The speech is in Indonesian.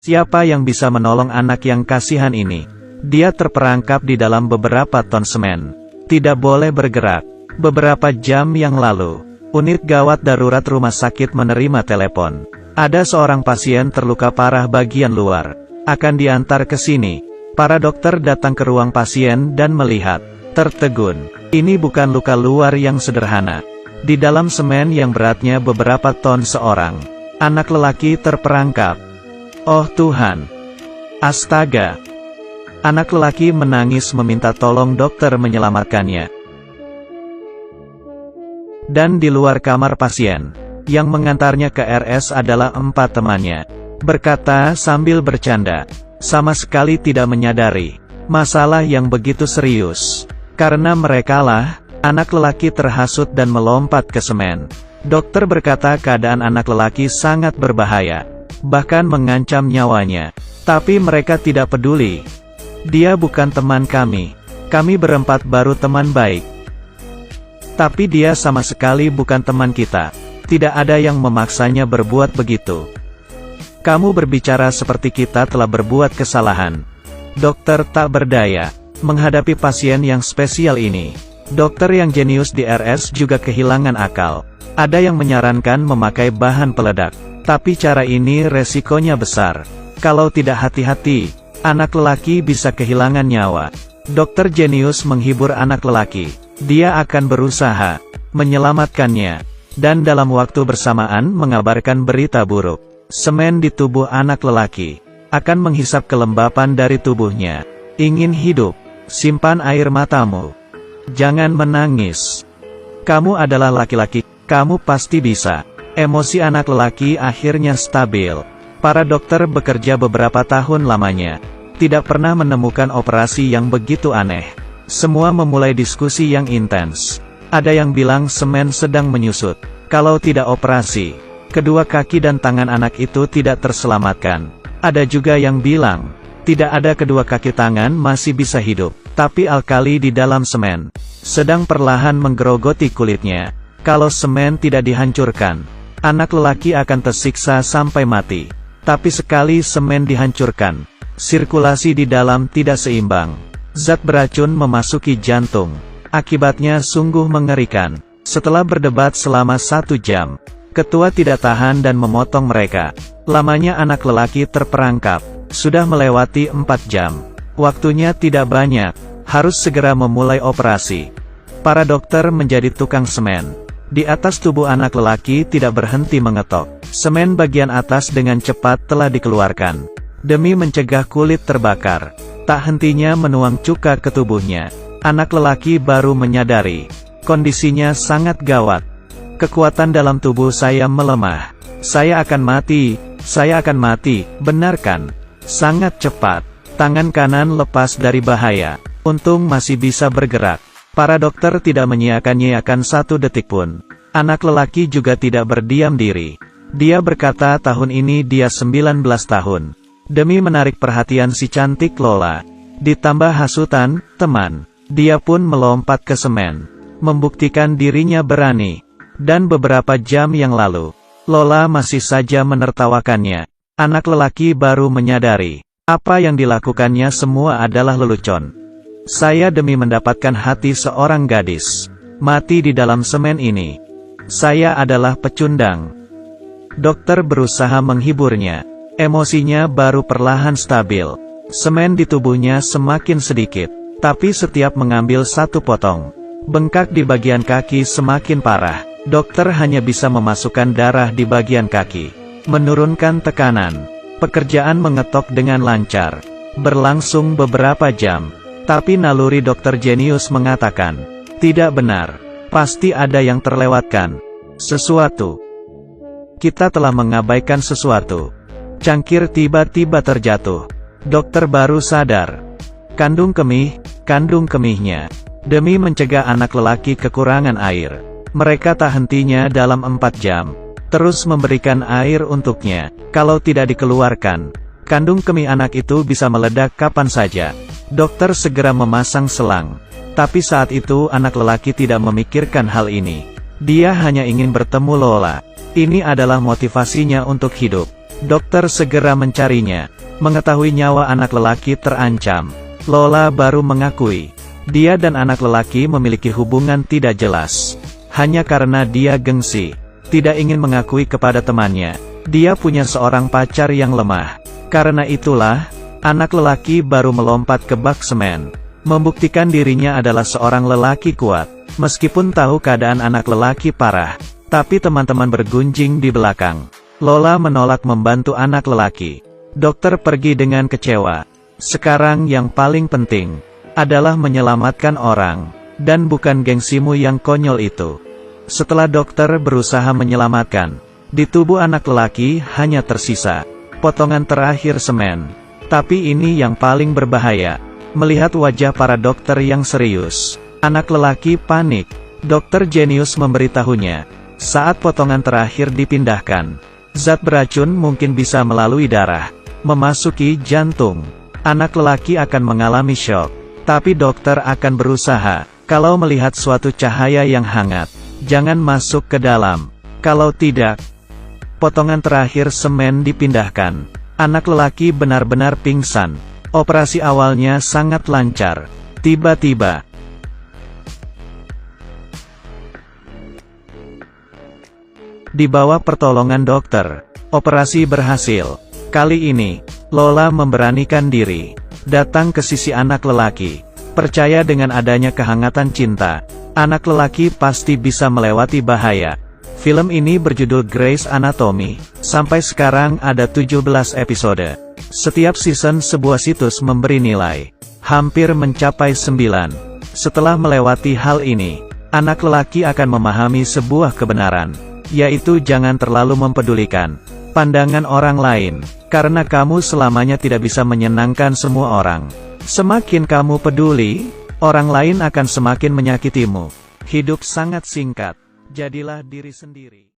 Siapa yang bisa menolong anak yang kasihan ini? Dia terperangkap di dalam beberapa ton semen. Tidak boleh bergerak. Beberapa jam yang lalu, unit gawat darurat rumah sakit menerima telepon. Ada seorang pasien terluka parah bagian luar. Akan diantar ke sini. Para dokter datang ke ruang pasien dan melihat. Tertegun. Ini bukan luka luar yang sederhana. Di dalam semen yang beratnya beberapa ton seorang anak lelaki terperangkap. Oh Tuhan! Astaga! Anak lelaki menangis meminta tolong dokter menyelamatkannya. Dan di luar kamar pasien, yang mengantarnya ke RS adalah 4 temannya. Berkata sambil bercanda, sama sekali tidak menyadari masalah yang begitu serius. Karena merekalah, anak lelaki terhasut dan melompat ke semen. Dokter berkata keadaan anak lelaki sangat berbahaya, bahkan mengancam nyawanya. Tapi mereka tidak peduli. Dia bukan teman kami. Kami berempat baru teman baik. Tapi dia sama sekali bukan teman kita. Tidak ada yang memaksanya berbuat begitu. Kamu berbicara seperti kita telah berbuat kesalahan. Dokter tak berdaya menghadapi pasien yang spesial ini. Dokter yang jenius di RS juga kehilangan akal. Ada yang menyarankan memakai bahan peledak. Tapi cara ini resikonya besar. Kalau tidak hati-hati, anak lelaki bisa kehilangan nyawa. Dokter jenius menghibur anak lelaki. Dia akan berusaha menyelamatkannya. Dan dalam waktu bersamaan mengabarkan berita buruk. Semen di tubuh anak lelaki akan menghisap kelembapan dari tubuhnya. Ingin hidup? Simpan air matamu. Jangan menangis. Kamu adalah laki-laki, kamu pasti bisa. Emosi anak lelaki akhirnya stabil. Para dokter bekerja beberapa tahun lamanya. Tidak pernah menemukan operasi yang begitu aneh. Semua memulai diskusi yang intens. Ada yang bilang semen sedang menyusut. Kalau tidak operasi, kedua kaki dan tangan anak itu tidak terselamatkan. Ada juga yang bilang, tidak ada kedua kaki tangan masih bisa hidup. Tapi alkali di dalam semen sedang perlahan menggerogoti kulitnya. Kalau semen tidak dihancurkan, anak lelaki akan tersiksa sampai mati. Tapi sekali semen dihancurkan, sirkulasi di dalam tidak seimbang. Zat beracun memasuki jantung. Akibatnya sungguh mengerikan. Setelah berdebat selama 1 jam, ketua tidak tahan dan memotong mereka. Lamanya anak lelaki terperangkap. Sudah melewati 4 jam. Waktunya tidak banyak. Harus segera memulai operasi. Para dokter menjadi tukang semen. Di atas tubuh anak lelaki tidak berhenti mengetok. Semen bagian atas dengan cepat telah dikeluarkan. Demi mencegah kulit terbakar. Tak hentinya menuang cuka ke tubuhnya. Anak lelaki baru menyadari. Kondisinya sangat gawat. Kekuatan dalam tubuh saya melemah. Saya akan mati. Saya akan mati. Benarkan? Sangat cepat. Tangan kanan lepas dari bahaya. Untung masih bisa bergerak. Para dokter tidak menyiakan-nyiakan 1 detik pun. Anak lelaki juga tidak berdiam diri. Dia berkata tahun ini dia 19 tahun. Demi menarik perhatian si cantik Lola. Ditambah hasutan teman. Dia pun melompat ke semen. Membuktikan dirinya berani. Dan beberapa jam yang lalu, Lola masih saja menertawakannya. Anak lelaki baru menyadari. Apa yang dilakukannya semua adalah lelucon. Saya demi mendapatkan hati seorang gadis. Mati di dalam semen ini. Saya adalah pecundang. Dokter berusaha menghiburnya. Emosinya baru perlahan stabil. Semen di tubuhnya semakin sedikit. Tapi setiap mengambil 1 potong, bengkak di bagian kaki semakin parah. Dokter hanya bisa memasukkan darah di bagian kaki. Menurunkan tekanan. Pekerjaan mengetok dengan lancar. Berlangsung beberapa jam. Tapi naluri dokter jenius mengatakan, tidak benar. Pasti ada yang terlewatkan. Sesuatu. Kita telah mengabaikan sesuatu. Cangkir tiba-tiba terjatuh. Dokter baru sadar. Kandung kemihnya. Demi mencegah anak lelaki kekurangan air. Mereka tak hentinya dalam 4 jam. Terus memberikan air untuknya. Kalau tidak dikeluarkan, kandung kemih anak itu bisa meledak kapan saja. Dokter segera memasang selang. Tapi saat itu anak lelaki tidak memikirkan hal ini. Dia hanya ingin bertemu Lola. Ini adalah motivasinya untuk hidup. Dokter segera mencarinya. Mengetahui nyawa anak lelaki terancam, Lola baru mengakui, dia dan anak lelaki memiliki hubungan tidak jelas. Hanya karena dia gengsi, tidak ingin mengakui kepada temannya, dia punya seorang pacar yang lemah. Karena itulah, anak lelaki baru melompat ke bak semen, membuktikan dirinya adalah seorang lelaki kuat. Meskipun tahu keadaan anak lelaki parah, tapi teman-teman bergunjing di belakang. Lola menolak membantu anak lelaki. Dokter pergi dengan kecewa. Sekarang yang paling penting adalah menyelamatkan orang, dan bukan gengsimu yang konyol itu. Setelah dokter berusaha menyelamatkan, di tubuh anak lelaki hanya tersisa potongan terakhir semen. Tapi ini yang paling berbahaya. Melihat wajah para dokter yang serius, anak lelaki panik. Dokter jenius memberitahunya, saat potongan terakhir dipindahkan, zat beracun mungkin bisa melalui darah, memasuki jantung. Anak lelaki akan mengalami syok. Tapi dokter akan berusaha, kalau melihat suatu cahaya yang hangat, jangan masuk ke dalam. Kalau tidak, potongan terakhir semen dipindahkan. Anak lelaki benar-benar pingsan. Operasi awalnya sangat lancar. Tiba-tiba, di bawah pertolongan dokter, operasi berhasil. Kali ini, Lola memberanikan diri, datang ke sisi anak lelaki. Percaya dengan adanya kehangatan cinta, anak lelaki pasti bisa melewati bahaya. Film ini berjudul Grey's Anatomy. Sampai sekarang ada 17 episode. Setiap season sebuah situs memberi nilai, hampir mencapai 9. Setelah melewati hal ini, anak lelaki akan memahami sebuah kebenaran, yaitu jangan terlalu mempedulikan pandangan orang lain, karena kamu selamanya tidak bisa menyenangkan semua orang. Semakin kamu peduli, orang lain akan semakin menyakitimu. Hidup sangat singkat, jadilah diri sendiri.